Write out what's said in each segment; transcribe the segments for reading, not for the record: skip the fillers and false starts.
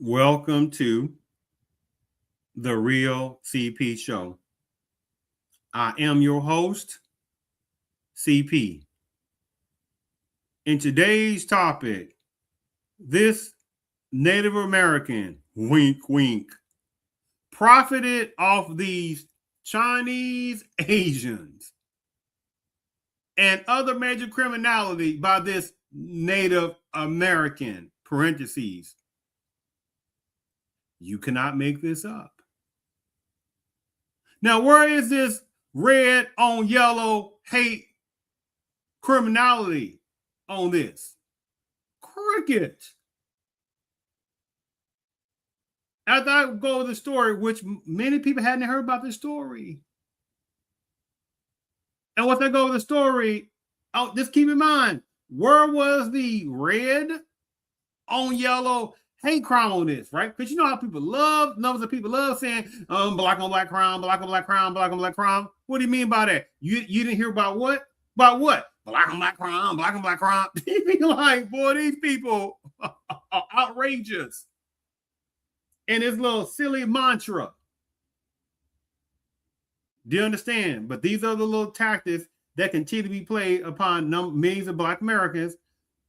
Welcome to the Real CP Show. I am your host, CP. In today's topic, this Native American, wink, wink, profited off these Chinese Asians and other major criminality by this Native American, parentheses. You cannot make this up. Now, where is this red on yellow hate criminality on this? Cricket. After I go to the story, which many people hadn't heard about this story. And once I go to the story, just keep in mind, where was the red on yellow hate crime on this, right? Because you know how numbers of people love saying, black on black crime, black on black crime, black on black crime. What do you mean by that? You didn't hear about what? About what? Black on black crime, black on black crime. You be like, boy, these people are outrageous. And this little silly mantra. Do you understand? But these are the little tactics that continue to be played upon millions of Black Americans.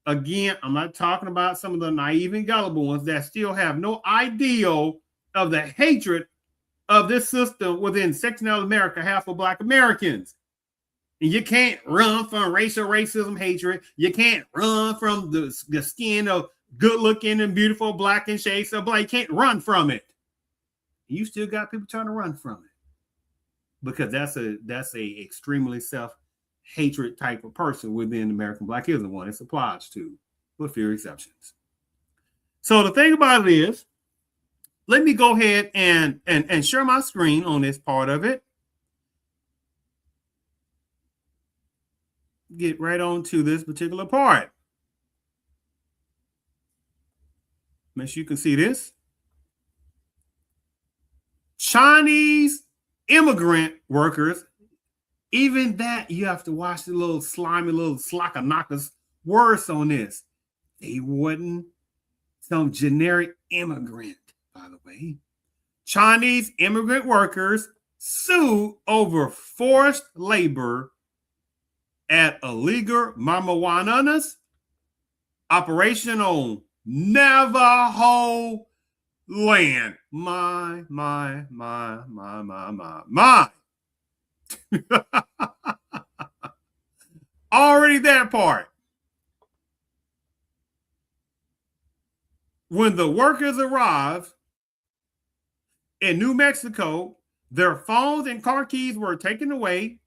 Again, I'm not talking about some of the naive and gullible ones that still have no idea of the hatred of this system within sectional America have for Black Americans. And you can't run from racial racism, hatred. You can't run from the skin of good-looking and beautiful Black and shades of Black. You can't run from it. You still got people trying to run from it because that's a extremely self-hatred type of person within American Blackism. One it applies to, with few exceptions. So the thing about it is, let me go ahead and share my screen on this part of it. Get right on to this particular part. Make sure you can see this. Chinese immigrant workers, even that you have to watch the little slimy little slacker knockers words on this. They wasn't some generic immigrant, by the way. Chinese immigrant workers sued over forced labor at illegal marijuana's operation on Navajo land. My. Already that part. When the workers arrived in New Mexico, their phones and car keys were taken away.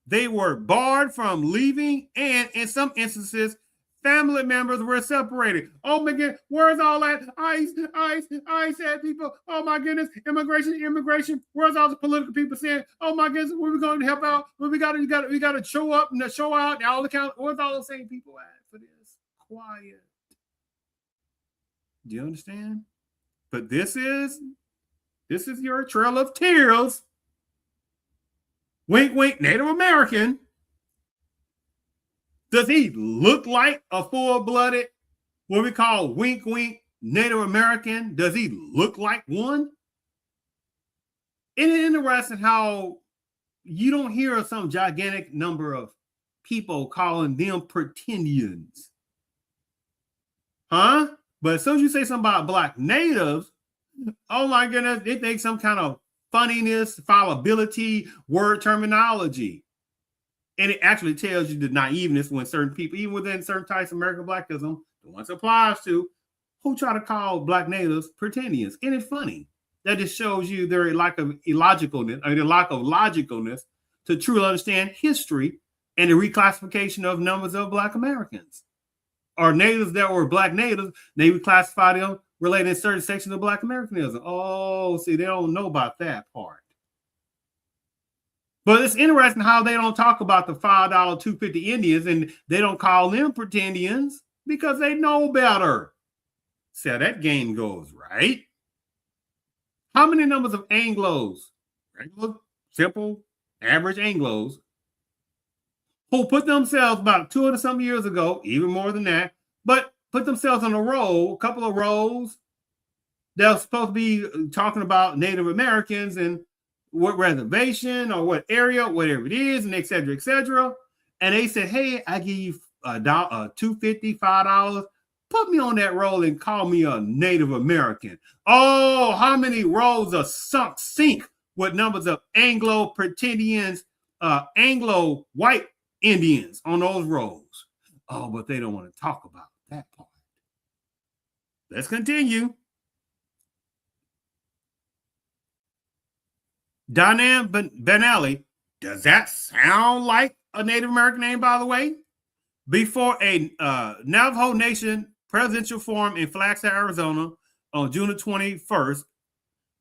They were barred from leaving, and in some instances, family members were separated. Oh my goodness, where's all that ICE said people? Oh my goodness, immigration. Where's all the political people saying, oh my goodness, where we going to help out? Where we got to show up and show out and all the count. Where's all those same people at for this? Quiet. Do you understand? But this is your trail of tears. Wink, wink, Native American. Does he look like a full-blooded, what we call wink, wink, Native American? Does he look like one? Isn't it interesting how you don't hear some gigantic number of people calling them pretendians? Huh? But as soon as you say something about Black natives, oh my goodness, they think some kind of funniness, fallibility, word terminology. And it actually tells you the naiveness when certain people, even within certain types of American Blackism, the ones it applies to, who try to call Black natives pretendians. Isn't it funny? That just shows you their lack of illogicalness, or their lack of logicalness to truly understand history and the reclassification of numbers of Black Americans. Or natives that were Black natives, they reclassify them related to certain sections of Black Americanism. Oh, see, they don't know about that part. But it's interesting how they don't talk about the $5 $2.50 Indians and they don't call them pretendians because they know better. See how that game goes, right? How many numbers of Anglos, regular, simple, average Anglos, who put themselves about 200 some years ago, even more than that, but put themselves on a roll, a couple of rolls, they're supposed to be talking about Native Americans and what reservation or what area, whatever it is, and et cetera, et cetera. And they said, hey, I give you $2.50, $5. Put me on that roll and call me a Native American. Oh, how many rolls are sink with numbers of Anglo pretendians, Anglo white Indians on those rolls? Oh, but they don't want to talk about that part. Let's continue. Diane Benally, does that sound like a Native American name, by the way? Before a Navajo Nation presidential forum in Flagstaff, Arizona on June 21st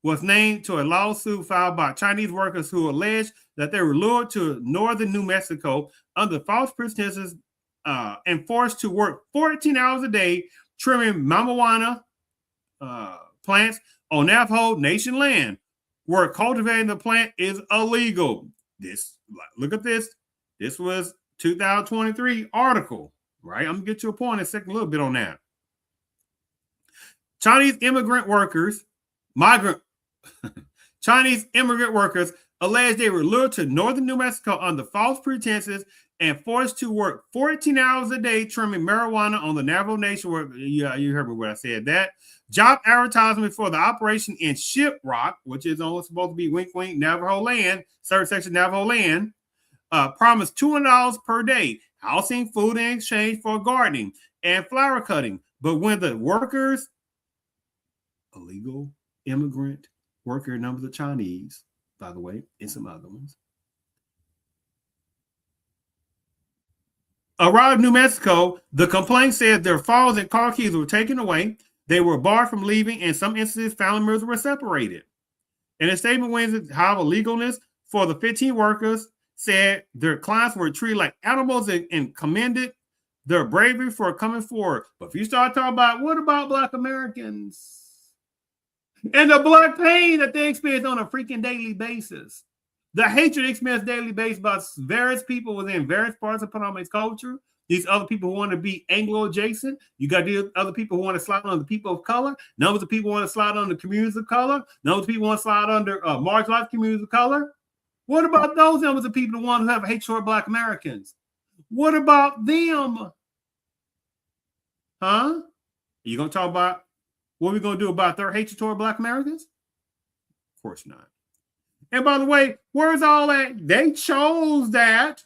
was named to a lawsuit filed by Chinese workers who alleged that they were lured to northern New Mexico under false pretenses and forced to work 14 hours a day trimming marijuana plants on Navajo Nation land, where cultivating the plant is illegal. Look at this. This was 2023 article, right? I'm gonna get to a point in a second, a little bit on that. Chinese immigrant workers alleged they were lured to northern New Mexico under false pretenses and forced to work 14 hours a day trimming marijuana on the Navajo Nation. You heard me when I said that. Job advertisement for the operation in Shiprock, which is only supposed to be wink, wink, Navajo land, third section Navajo land, promised $200 per day, housing, food in exchange for gardening and flower cutting. But when the workers, illegal immigrant worker numbers of Chinese, by the way, and some other ones, arrived in New Mexico, the complaint said their phones and car keys were taken away. They were barred from leaving, and some instances, family members were separated. In a statement, Wednesday, however, legalness for the 15 workers said their clients were treated like animals and commended their bravery for coming forward. But if you start talking about what about Black Americans and the Black pain that they experience on a freaking daily basis, the hatred they experience daily basis by various people within various parts of Panama's culture, these other people who want to be Anglo adjacent, you got these other people who want to slide on the people of color, numbers of people want to slide on the communities of color, numbers of people want to slide under marginalized communities of color. What about those numbers of people who want to have hatred toward Black Americans? What about them? Huh? Are you going to talk about what we're going to do about their hatred toward Black Americans? Of course not. And by the way, where's all that? They chose that.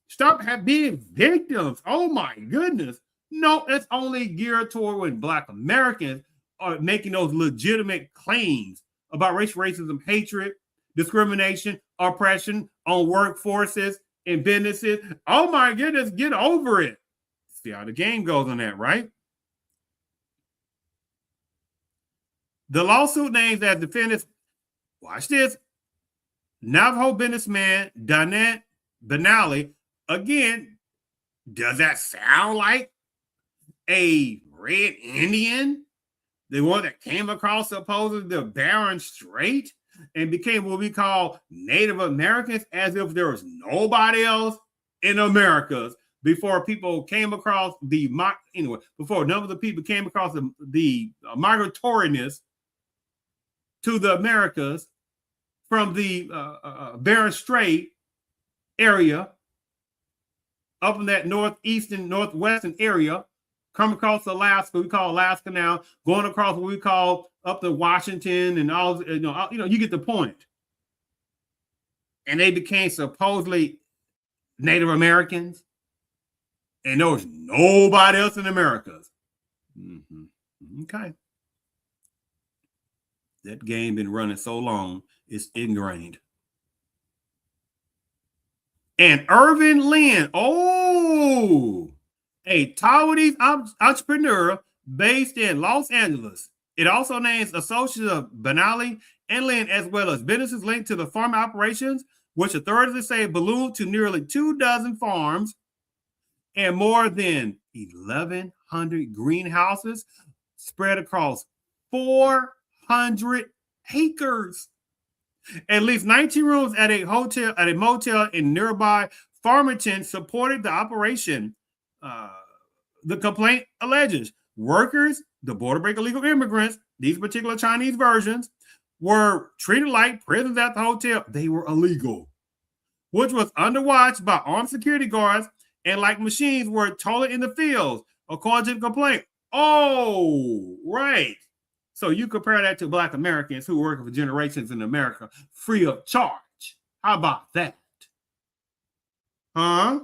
Stop being victims. Oh my goodness. No, it's only geared toward when Black Americans are making those legitimate claims about racism, hatred, discrimination, oppression on workforces and businesses. Oh my goodness, get over it. See how the game goes on that, right? The lawsuit names as defendants, watch this, Navajo businessman Danette Benally. Again, does that sound like a red Indian? The one that came across supposedly the Barren Strait and became what we call Native Americans, as if there was nobody else in Americas before people came across before a number of the people came across the migratoriness to the Americas from the Barren Strait area up in that northeastern, northwestern area, come across Alaska, we call Alaska now, going across what we call up to Washington and all, you get the point. And they became supposedly Native Americans, and there was nobody else in the Americas. Mm-hmm. Okay. That game been running so long, it's ingrained. And Irvin Lin, a Taiwanese entrepreneur based in Los Angeles. It also names associates of Benally and Lin, as well as businesses linked to the farm operations, which authorities say ballooned to nearly 24 farms and more than 1,100 greenhouses spread across 400 acres. At least 19 rooms at a motel in nearby Farmington supported the operation. The complaint alleges workers, the border break illegal immigrants, these particular Chinese versions, were treated like prisoners at the hotel. They were illegal, which was underwatched by armed security guards and like machines were toilet in the fields, according to the complaint. Oh, right. So you compare that to Black Americans who work for generations in America free of charge. How about that? Huh?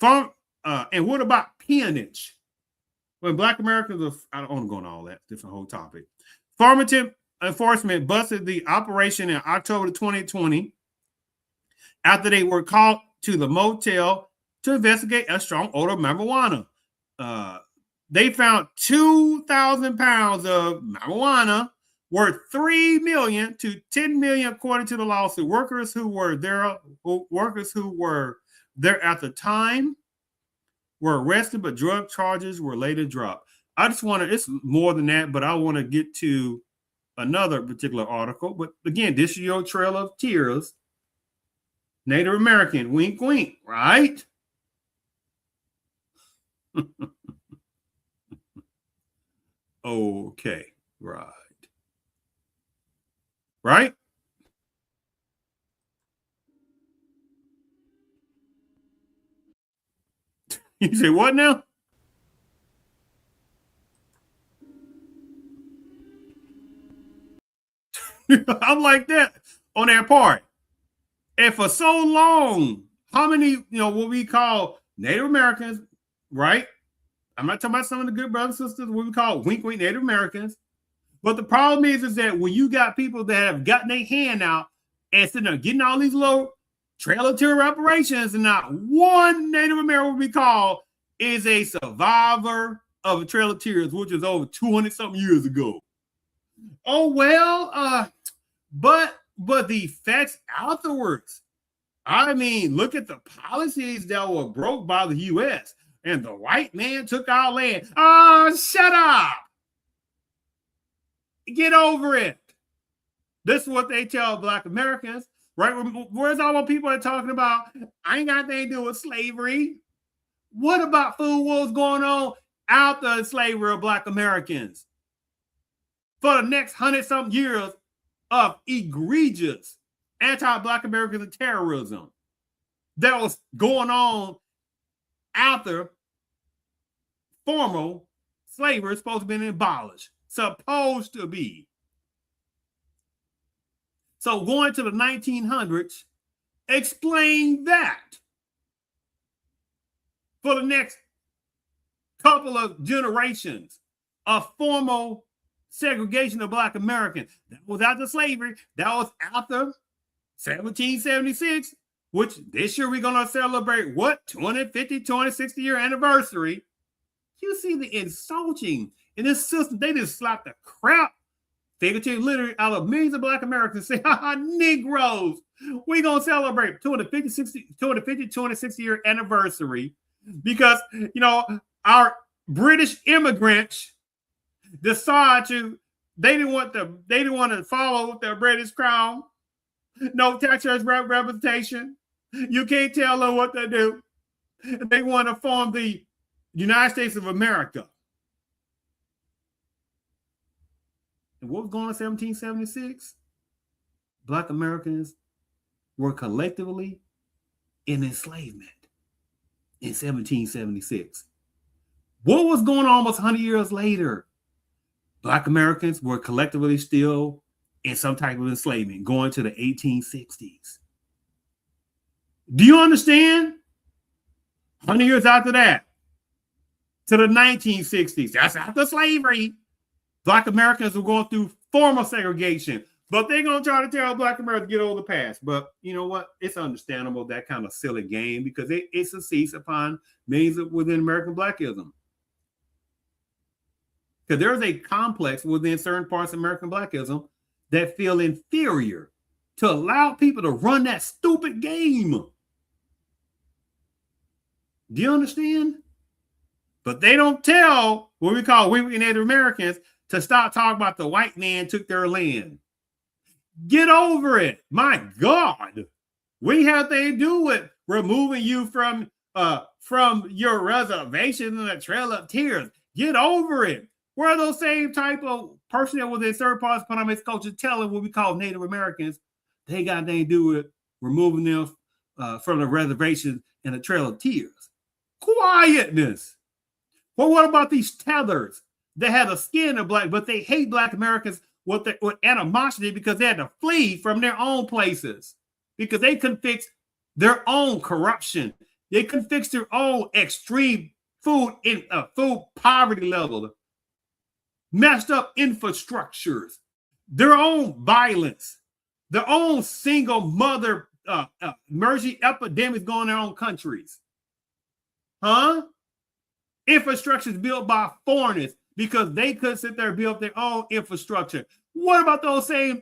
And what about peonage? When Black Americans, I don't want to go into all that, different whole topic. Affirmative enforcement busted the operation in October 2020 after they were called to the motel to investigate a strong odor of marijuana. They found 2,000 pounds of marijuana worth $3 million to $10 million, according to the lawsuit. Workers who were there at the time were arrested, but drug charges were later dropped. I just want to, it's more than that, but I want to get to another particular article. But again, this is your Trail of Tears. Native American, wink, wink, right? Okay, right. Right? You say what now? I'm like that on that part. And for so long, how many, what we call Native Americans, right? I'm not talking about some of the good brothers and sisters, what we call wink, wink Native Americans. But the problem is that when you got people that have gotten their hand out and sitting there getting all these little Trail of Tears reparations, and not one Native American will be called is a survivor of a Trail of Tears, which is over 200 something years ago. Oh, well, but the effects afterwards. I mean, look at the policies that were broke by the U.S. and the white man took our land. Oh, shut up. Get over it. This is what they tell Black Americans, right? Where's all the people that are talking about, I ain't got anything to do with slavery. What about food wars going on after the slavery of Black Americans? For the next 100-something years of egregious anti-Black Americans and terrorism that was going on after formal slavery is supposed to be abolished. Supposed to be. So going to the 1900s, explain that for the next couple of generations of formal segregation of Black Americans. That was after slavery. That was after 1776, which this year we're going to celebrate what? 250, 260 year anniversary. You see the insulting in this system. They just slapped the crap, figurative literally, out of millions of Black Americans say, Negroes, we're going to celebrate 260 year anniversary because, our British immigrants decide they didn't want to follow the British crown. No taxpayers representation. You can't tell them what to do. They want to form the United States of America. And what was going on in 1776? Black Americans were collectively in enslavement in 1776. What was going on almost 100 years later? Black Americans were collectively still in some type of enslavement going to the 1860s. Do you understand? 100 years after that, to the 1960s, that's after slavery. Black Americans were going through formal segregation, but they're going to try to tell Black Americans to get over the past. But you know what? It's understandable, that kind of silly game, because it succeeds upon millions within American Blackism. Because there's a complex within certain parts of American Blackism that feel inferior to allow people to run that stupid game. Do you understand? But they don't tell what we call we Native Americans to stop talking about the white man took their land. Get over it. My God. We have to do with removing you from from your reservation and a trail of tears. Get over it. Where are those same type of person that was in third party economics culture telling what we call Native Americans they got nothing to do with removing them from the reservation and a trail of tears? Quietness. Well, what about these tethers that had a skin of black, but they hate Black Americans with animosity because they had to flee from their own places because they couldn't fix their own corruption. They couldn't fix their own extreme food poverty level, messed up infrastructures, their own violence, their own single mother emergency epidemics going in their own countries. Infrastructures built by foreigners because they couldn't sit there and build their own infrastructure. What about those same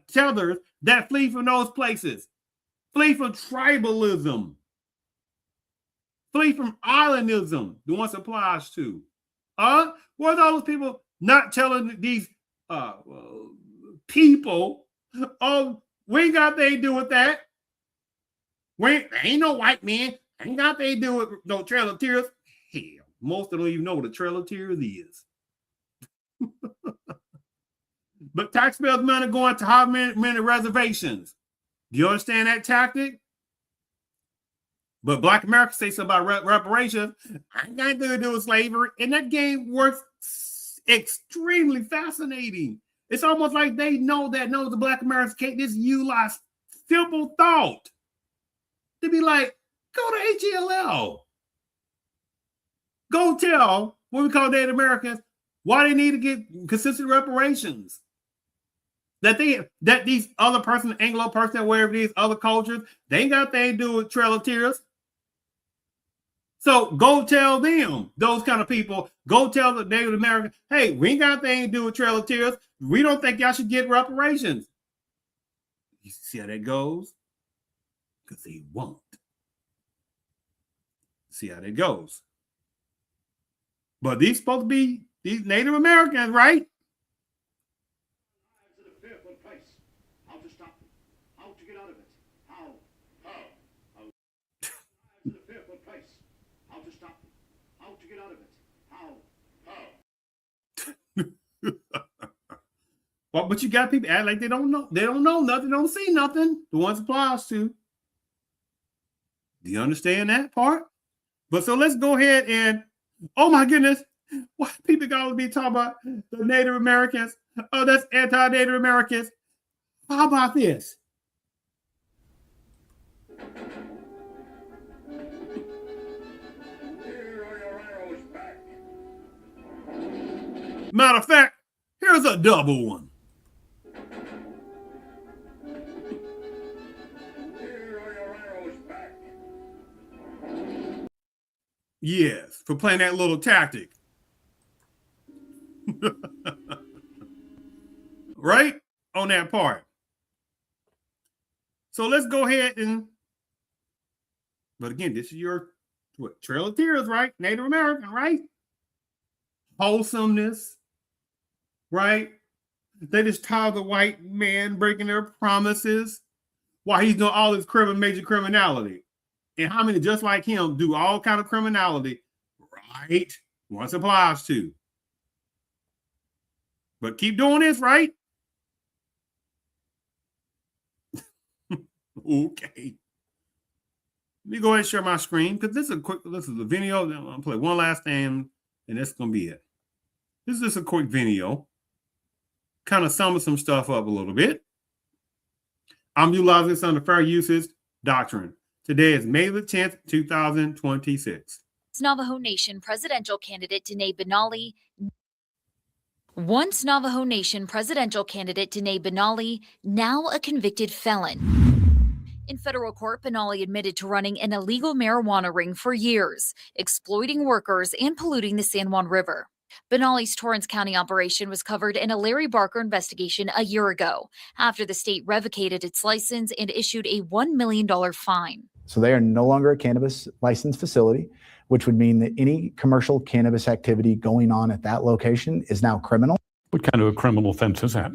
tethers that flee from those places? Flee from tribalism. Flee from islandism, the ones applies to. What are those people not telling these people, we ain't got anything to do with that. Ain't no white man, ain't got anything to do with no Trail of Tears. Hell, most of them don't even know what a Trail of Tears is. But taxpayers' money going to how many reservations? Do you understand that tactic? But Black Americans say something about reparations. I ain't got anything to do with slavery. And that game works extremely fascinating. It's almost like they know the Black Americans can't just utilize simple thought. To be like, go to HELL. Go tell what we call Native Americans why they need to get consistent reparations. That these other person, Anglo person, wherever these other cultures, they ain't got anything to do with Trail of Tears. So go tell them, those kind of people, go tell the Native Americans, hey, we ain't got anything to do with Trail of Tears. We don't think y'all should get reparations. You see how that goes? Because they won't. See how that goes. But these supposed to be these Native Americans, right? How to stop them? How to get out of it? How? It's a fearful place. How to stop them? How to get out of it? How? Well, but you got people act like they don't know. They don't know nothing. Don't see nothing. The ones applies to. Do you understand that part? But so let's go ahead and, oh my goodness, why people got to be talking about the Native Americans? Oh, that's anti-Native Americans. How about this? Here are your arrows back. Matter of fact, here's a double one. Here are your arrows back. Yes, for playing that little tactic. Right? On that part. So let's go ahead and, but again, this is your Trail of Tears, right? Native American, right? Wholesomeness, right? They just tie the white man breaking their promises while he's doing all this major criminality. And how many just like him do all kind of criminality, right? Once applies to. But keep doing this, right? Okay. Let me go ahead and share my screen because this is a video. I'm gonna play one last thing, and that's gonna be it. This is just a quick video. Kind of summing some stuff up a little bit. I'm utilizing this under fair usage doctrine. Today is May the 10th, 2026. Navajo Nation presidential candidate Denae Benally. Once Navajo Nation presidential candidate Denae Benally, now a convicted felon. In federal court, Benally admitted to running an illegal marijuana ring for years, exploiting workers and polluting the San Juan River. Benally's Torrance County operation was covered in a Larry Barker investigation a year ago, after the state revocated its license and issued a $1 million fine. So they are no longer a cannabis licensed facility, which would mean that any commercial cannabis activity going on at that location is now criminal. What kind of a criminal offense is that?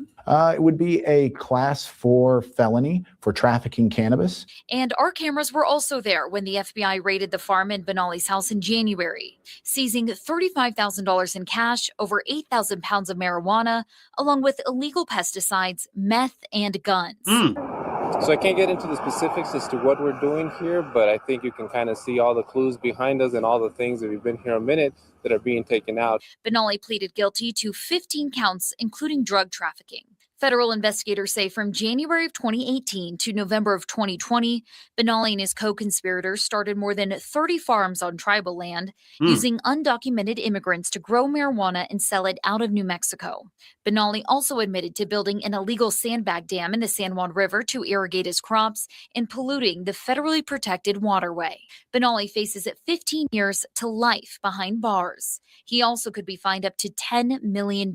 It would be a class 4 felony for trafficking cannabis. And our cameras were also there when the FBI raided the farm in Benally's house in January, seizing $35,000 in cash, over 8,000 pounds of marijuana, along with illegal pesticides, meth, and guns. So I can't get into the specifics as to what we're doing here, but I think you can kind of see all the clues behind us and all the things that we've been here a minute that are being taken out. Benally pleaded guilty to 15 counts, including drug trafficking. Federal investigators say from January of 2018 to November of 2020, Benally and his co-conspirators started more than 30 farms on tribal land, using undocumented immigrants to grow marijuana and sell it out of New Mexico. Benally also admitted to building an illegal sandbag dam in the San Juan River to irrigate his crops and polluting the federally protected waterway. Benally faces 15 years to life behind bars. He also could be fined up to $10 million.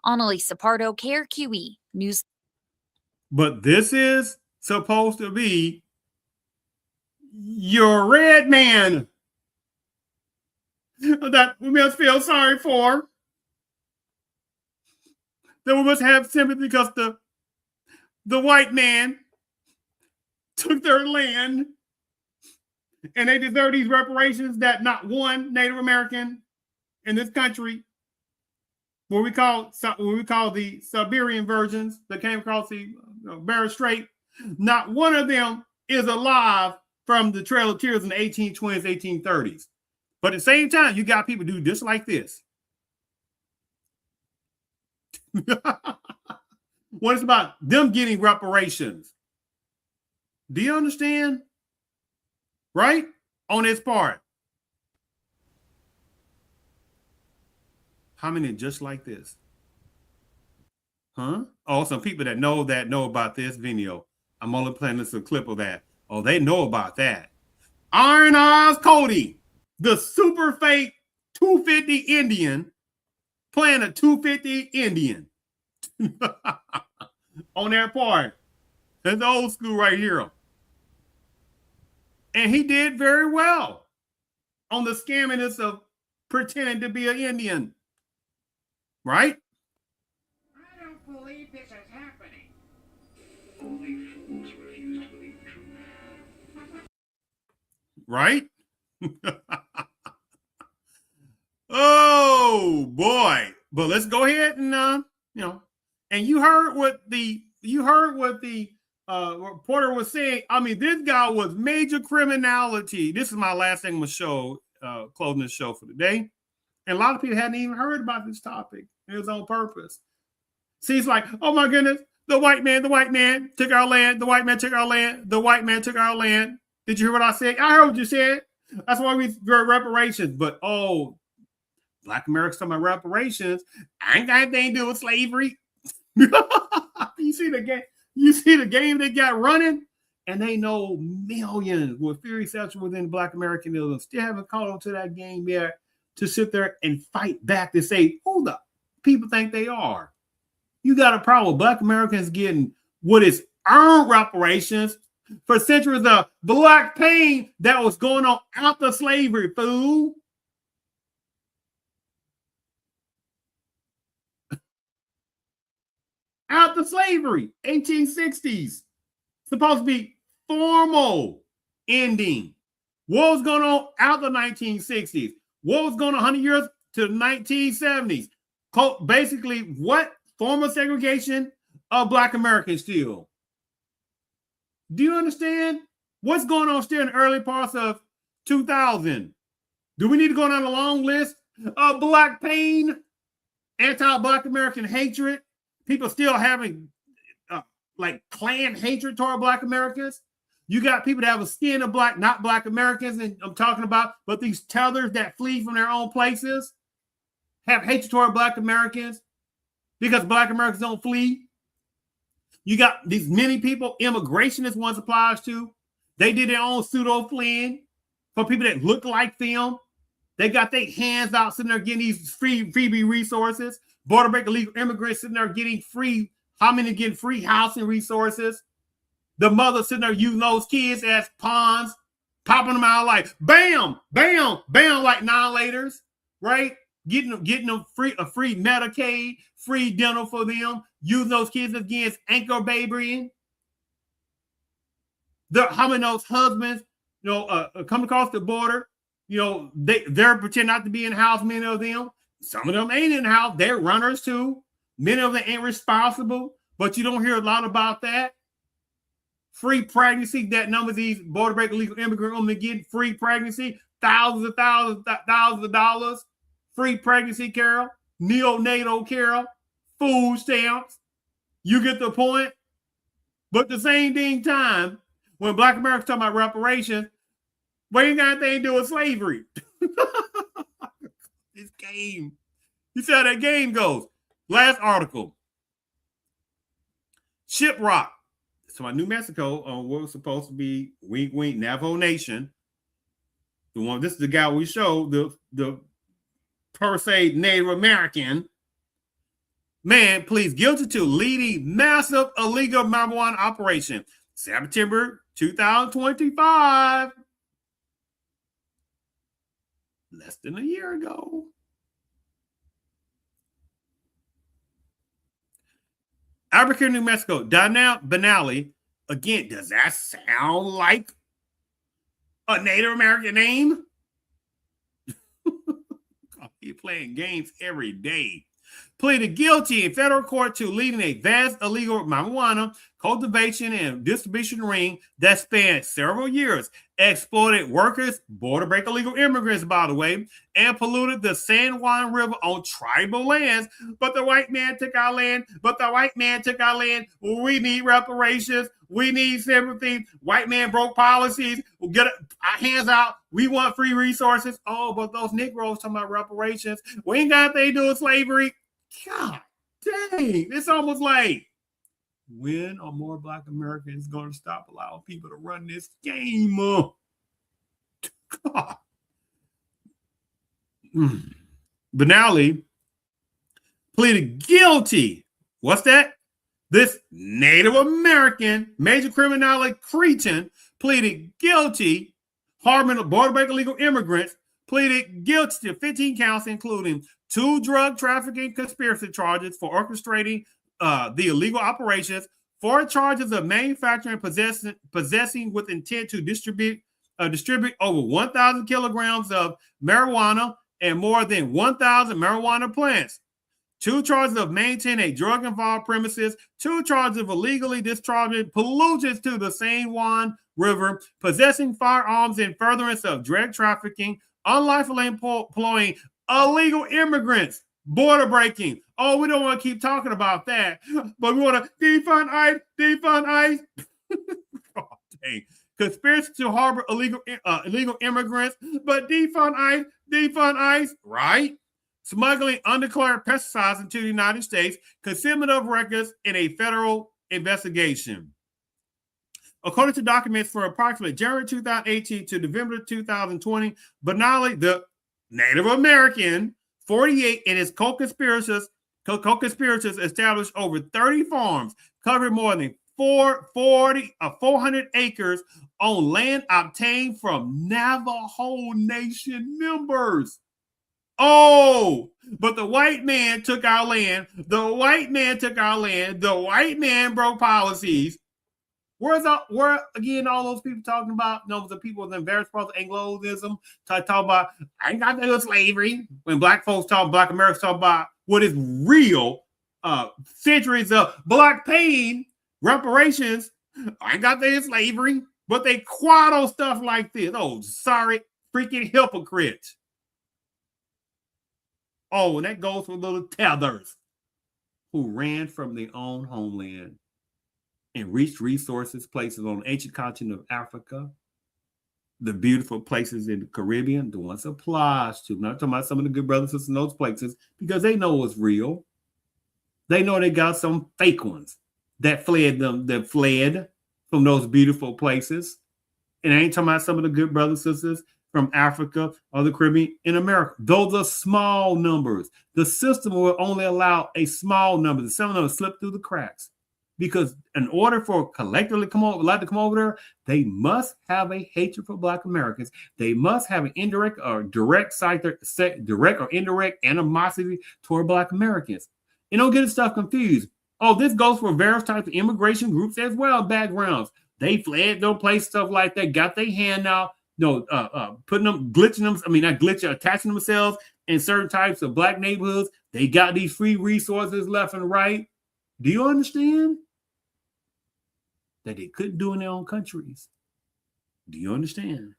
Annalisa Pardo, KRQE News. But this is supposed to be your red man that we must feel sorry for, that we must have sympathy because the white man took their land and they deserve these reparations that not one Native American in this country, what we call the Siberian virgins that came across the Bering Strait, not one of them is alive from the Trail of Tears in the 1820s, 1830s. But at the same time, you got people do just like this. What it's about them getting reparations. Do you understand? Right? On its part. How many just like this? Huh? Oh, some people that know about this video. I'm only playing this a clip of that. Oh, they know about that. Iron Eyes Cody, the super fake 250 Indian, playing a 250 Indian on that part. That's old school right here. And he did very well on the scamminess of pretending to be an Indian. Right? I don't believe this is happening. Only fools refuse to believe the truth. Right? Oh boy. But let's go ahead and and you heard what the reporter was saying. I mean, this guy was major criminality. This is my last thing I'm gonna show, closing the show for today. And a lot of people hadn't even heard about this topic. It was on purpose. See, it's like, oh my goodness, the white man took our land. The white man took our land. The white man took our land. Did you hear what I said? I heard what you said. That's why we wrote reparations. But Black Americans talking about reparations. I ain't got anything to do with slavery. You see the game? You see the game they got running? And they know millions with theory sexual within Black Americanism still haven't caught on to that game yet, to sit there and fight back to say who the people think they are. You got a problem with Black Americans getting what is earned reparations for centuries of Black pain that was going on after slavery, fool. After slavery, 1860s. Supposed to be formal ending. What was going on after the 1960s? What was going on 100 years to the 1970s? Basically, what form of segregation of Black Americans still? Do you understand what's going on still in the early parts of 2000? Do we need to go down a long list of Black pain, anti-Black American hatred, people still having like clan hatred toward Black Americans? You got people that have a skin of Black, not Black Americans, and I'm talking about, but these tethers that flee from their own places have hatred toward Black Americans because Black Americans don't flee. You got these many people, immigrationists one applies to. They did their own pseudo fleeing for people that look like them. They got their hands out sitting there getting these freebie resources. Border break illegal immigrants sitting there getting free, how many getting free housing resources? The mother sitting there using those kids as pawns, popping them out like bam, bam, bam, like annihilators, right? getting them a free Medicaid, free dental for them, using those kids against anchor babying. How many of those husbands, come across the border, they're pretend not to be in the house, many of them. Some of them ain't in the house. They're runners too. Many of them ain't responsible, but you don't hear a lot about that. Free pregnancy, that number of these border break illegal immigrant women getting free pregnancy, thousands of dollars, free pregnancy care, neonatal care, food stamps. You get the point? But the same dang time, when Black Americans talking about reparations, we ain't got anything to do with slavery. This game. You see how that game goes. Last article. Shiprock. So New Mexico on what was supposed to be wink wink Navajo Nation. This is the guy we showed, the per se Native American man pleads guilty to leading massive illegal marijuana operation. September 2025. Less than a year ago. Albuquerque, New Mexico. Donnell Benally. Again, does that sound like a Native American name? You're playing games every day. Pleaded guilty in federal court to leading a vast illegal marijuana cultivation and distribution ring that spanned several years, exploited workers, border break illegal immigrants, by the way, and polluted the San Juan River on tribal lands. But the white man took our land. We need reparations. We need sympathy. White man broke policies. We'll get our hands out. We want free resources. Oh, but those Negroes talking about reparations. We ain't got anything to do with slavery. God dang. It's almost like, when are more Black Americans going to stop allowing people to run this game? God. Benally pleaded guilty. What's that? This Native American major criminality cretin pleaded guilty, harboring border break illegal immigrants, pleaded guilty to 15 counts, including 2 drug trafficking conspiracy charges for orchestrating the illegal operations, 4 charges of manufacturing and possessing with intent to distribute over 1,000 kilograms of marijuana and more than 1,000 marijuana plants, 2 charges of maintaining a drug-involved premises, 2 charges of illegally discharging pollutants to the San Juan River, possessing firearms in furtherance of drug trafficking, unlawfully employing illegal immigrants, border breaking. Oh, we don't want to keep talking about that, but we want to defund ICE. Oh, dang. Conspiracy to harbor illegal immigrants, but defund ICE, right? Smuggling undeclared pesticides into the United States, concealment of records in a federal investigation. According to documents for approximately January 2018 to November 2020, Benally, the Native American, 48, and his co-conspirators established over 30 farms, covering more than 400 acres on land obtained from Navajo Nation members. Oh, but the white man took our land. The white man broke policies. Where again all those people talking about? No, the people in various parts of Anglo-ism talk about, I ain't got to do with slavery. When Black Americans talk about what is real, centuries of Black pain, reparations, I ain't got to do with slavery. But they quaddle stuff like this. Oh, sorry, freaking hypocrites. Oh, and that goes for little tethers who ran from their own homeland and reached resources, places on the ancient continent of Africa, the beautiful places in the Caribbean, the ones applies to. I'm not talking about some of the good brothers and sisters in those places because they know it's real. They know they got some fake ones that fled from those beautiful places. And I ain't talking about some of the good brothers and sisters from Africa or the Caribbean in America. Those are small numbers. The system will only allow a small number. Some of them slip through the cracks. because in order for collectively to come over there, they must have a hatred for Black Americans. They must have an indirect or direct animosity toward Black Americans. And don't get this stuff confused. Oh, this goes for various types of immigration groups as well, backgrounds. They fled, no place, stuff like that, got their hand out, putting them, attaching themselves in certain types of Black neighborhoods. They got these free resources left and right. Do you understand that they couldn't do in their own countries? Do you understand?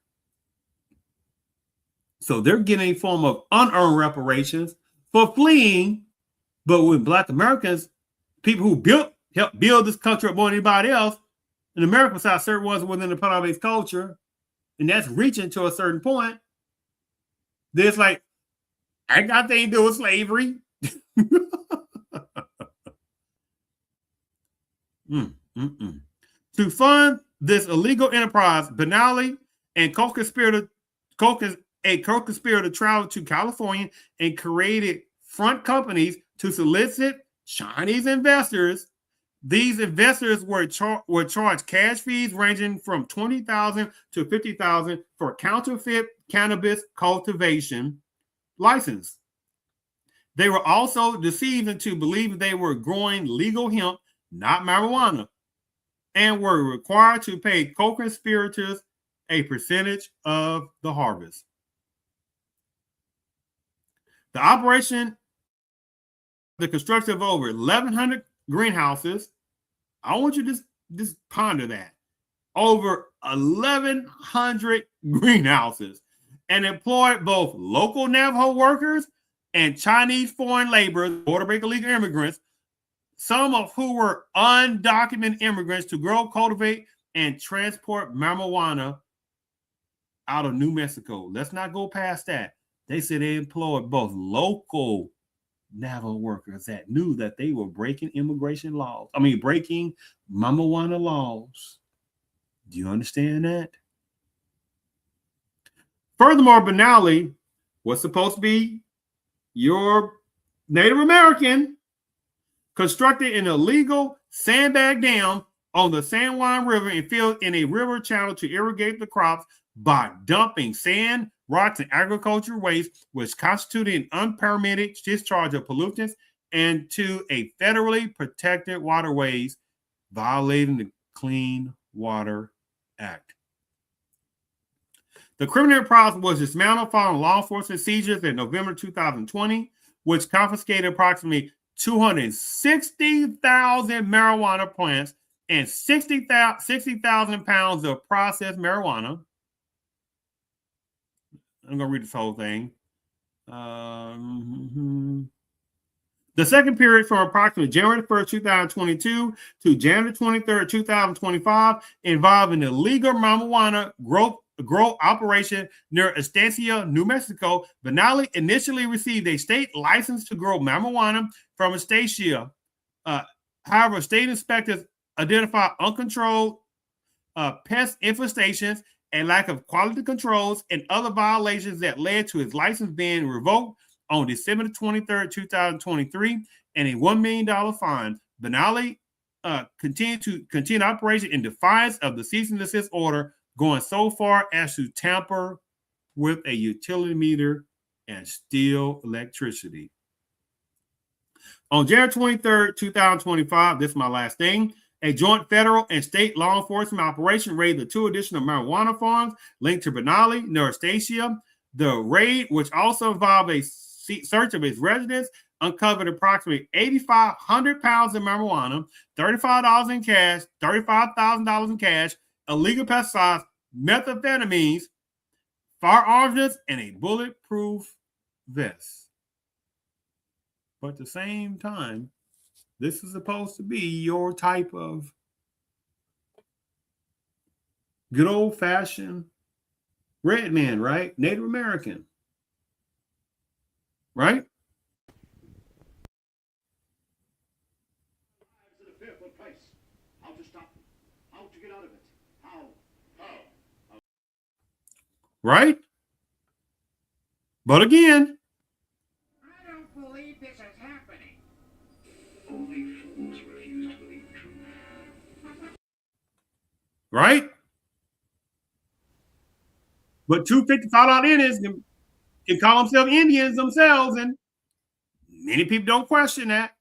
So they're getting a form of unearned reparations for fleeing. But with Black Americans, people who helped build this country up more than anybody else, in America, besides certain ones within the power-based culture, and that's reaching to a certain point, there's like, I got nothing to do with slavery. To fund this illegal enterprise, Benally and co-conspirator traveled to California and created front companies to solicit Chinese investors. These investors were charged cash fees ranging from $20,000 to $50,000 for counterfeit cannabis cultivation license. They were also deceived into believing they were growing legal hemp, not marijuana, and were required to pay co-conspirators a percentage of the harvest. The operation, the construction of over 1,100 greenhouses. I want you to just ponder that. Over 1,100 greenhouses, and employed both local Navajo workers and Chinese foreign laborers, border break illegal immigrants, some of who were undocumented immigrants, to grow, cultivate, and transport marijuana out of New Mexico. Let's not go past that. They said they employed both local Navajo workers that knew that they were breaking immigration laws. Breaking marijuana laws. Do you understand that? Furthermore, Benally was supposed to be your Native American, constructed an illegal sandbag dam on the San Juan River and filled in a river channel to irrigate the crops by dumping sand, rocks, and agricultural waste, which constituted an unpermitted discharge of pollutants into a federally protected waterways, violating the Clean Water Act. The criminal enterprise was dismantled following law enforcement seizures in November 2020, which confiscated approximately 260,000 marijuana plants and 60,000 pounds of processed marijuana. I'm going to read this whole thing. The second period from approximately January 1st, 2022 to January 23rd, 2025 involved an illegal marijuana grow operation near Estancia, New Mexico. Benally initially received a state license to grow marijuana from Estancia. However, state inspectors identified uncontrolled pest infestations and lack of quality controls and other violations that led to his license being revoked on December 23rd, 2023, and a $1 million fine. Benally continued operation in defiance of the cease and desist order, going so far as to tamper with a utility meter and steal electricity. On January 23rd, 2025, this is my last thing, a joint federal and state law enforcement operation raided the 2 additional marijuana farms linked to Benally near Estancia. The raid, which also involved a search of his residence, uncovered approximately 8,500 pounds of marijuana, $35 in cash, $35,000 in cash, illegal pesticides, methamphetamines, firearms, and a bulletproof vest. But at the same time, this is supposed to be your type of good old-fashioned red man, right? Native American, right? Lives at a fearful price. How to stop them? How to get out of it? How? Right? But again, I don't believe this is happening. Only fools refuse to believe truth. right? But 255 Indians can call themselves Indians themselves, and many people don't question that.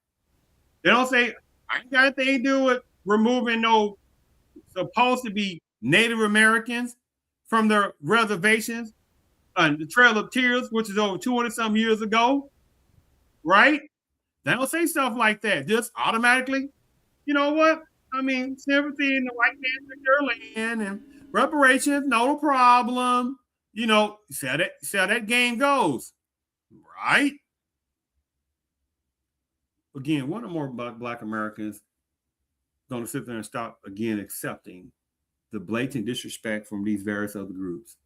They don't say, I ain't got anything to do with removing no supposed to be Native Americans from their reservations on the Trail of Tears, which is over 200 some years ago, right? They don't say stuff like that. Just automatically, you know what? I mean, sympathy in the white man took their land and reparations, no problem. You know, see how that game goes, right? Again, one or more Black Americans going to sit there and stop again accepting the blatant disrespect from these various other groups.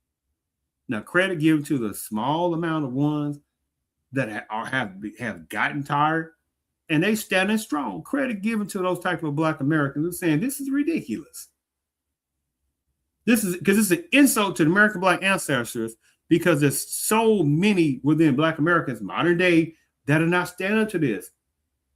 Now, credit given to the small amount of ones that have gotten tired, and they standing strong. Credit given to those type of Black Americans who are saying this is ridiculous. This is because it's an insult to the American Black ancestors, because there's so many within Black Americans modern day that are not standing up to this.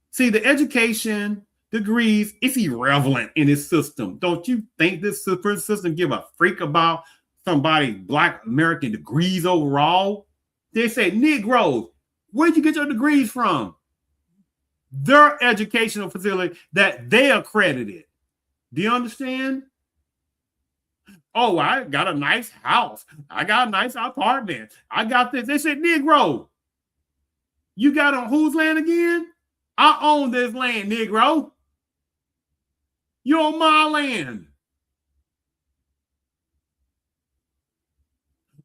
See, the education, degrees, it's irrelevant in this system. Don't you think this system give a freak about somebody Black American degrees overall? They say, Negroes, where'd you get your degrees from? Their educational facility that they accredited. Do you understand? Oh, I got a nice house. I got a nice apartment. I got this. They said, Negro, you got on whose land again? I own this land, Negro. You're on my land.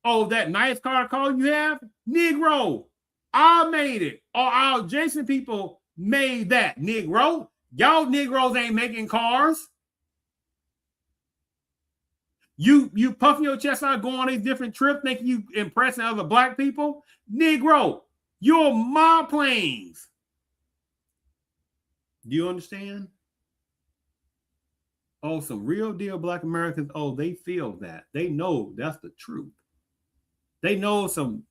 Oh, that nice car you have? Negro, I made it. Or our adjacent people made that, Negro. Y'all Negroes ain't making cars. You puffing your chest out, going on these different trips, thinking you impressing other Black people. Negro, you're my planes. Do you understand? Oh, some real deal Black Americans, oh, they feel that. They know that's the truth. They know some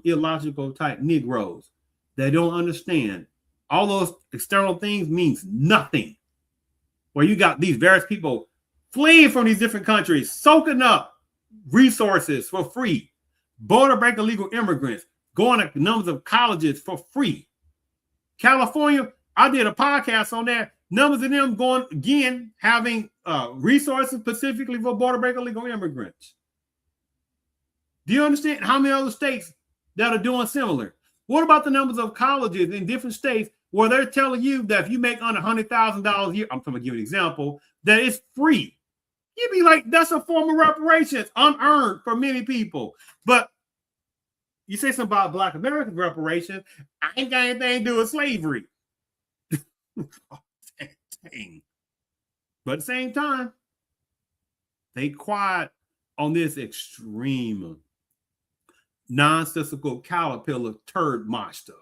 illogical type Negroes. They don't understand. All those external things means nothing. Where you got these various people fleeing from these different countries, soaking up resources for free, border break illegal immigrants, going to numbers of colleges for free. California, I did a podcast on that. Numbers of them going again, having resources specifically for border break illegal immigrants. Do you understand how many other states that are doing similar? What about the numbers of colleges in different states where they're telling you that if you make under $100,000 a year, I'm going to give you an example, that it's free? You'd be like, that's a form of reparations, unearned for many people. But you say something about Black American reparations, I ain't got anything to do with slavery. Dang. But at the same time, they quiet on this extreme nonsensical caterpillar turd monster,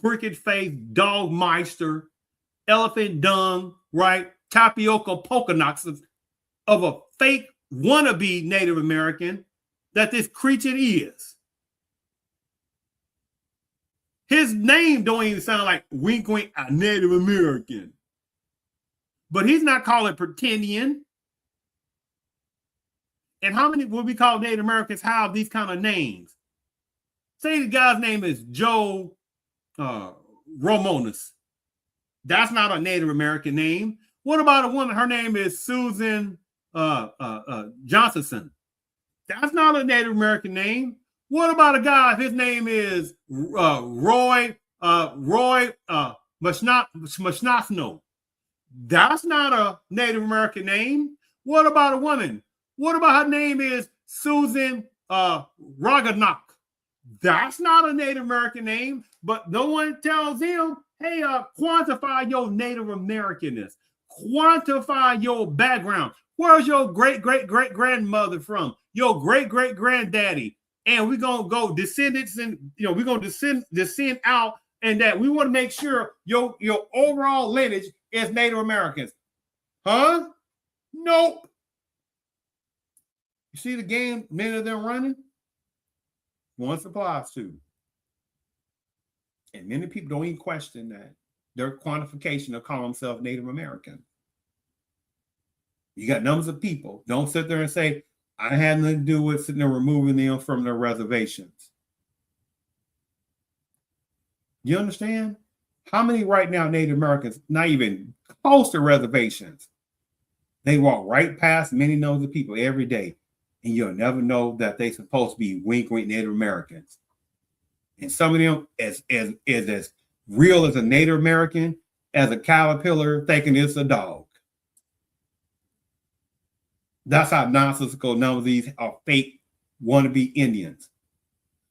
crooked face dog meister, elephant dung, right? Tapioca polka knots of a fake wannabe Native American that this creature is. His name don't even sound like wink wink a Native American. But he's not calling pretendian. And how many would we call Native Americans have these kind of names? Say the guy's name is Joe Romanus. That's not a Native American name. What about a woman? Her name is Susan Johnson. That's not a Native American name. What about a guy? His name is Roy Mashnasno. That's not a Native American name. What about a woman? What about her name is Susan Raganak? That's not a Native American name, but no one tells him, hey, quantify your Native Americanness. Quantify your background. Where's your great-great-great-grandmother from? Your great-great-granddaddy. And we're going to go descendants and, we're going to descend out, and that we want to make sure your overall lineage is Native Americans. Huh? Nope. You see the game many of them running? One applies to. And many people don't even question that. Their quantification of calling themselves Native American. You got numbers of people. Don't sit there and say, I had nothing to do with sitting there removing them from their reservations. You understand? How many right now Native Americans, not even close to reservations, they walk right past many numbers of people every day, and you'll never know that they're supposed to be wink Native Americans. And some of them is as real as a Native American as a caterpillar thinking it's a dog. That's how nonsensical none of these are fake wannabe Indians.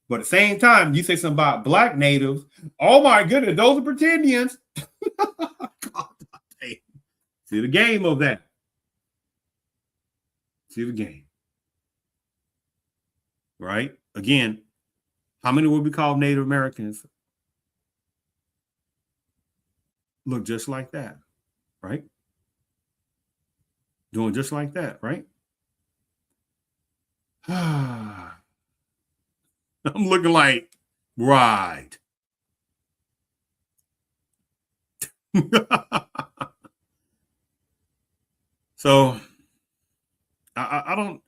But at the same time, you say something about black natives, oh my goodness, those are pretendians. See the game of that. See the game. Right? Again, how many would we call Native Americans look just like that? Right? Doing just like that, right? I'm looking like, right. So I don't.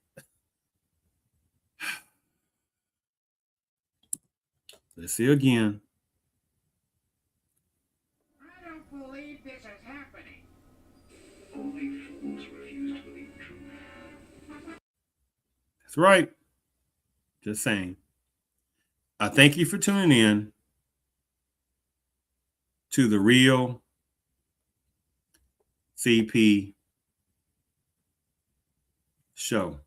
Let's see again. I don't believe this is happening. Only fools refuse to believe the truth. That's right. Just saying. I thank you for tuning in to the Real CP Show.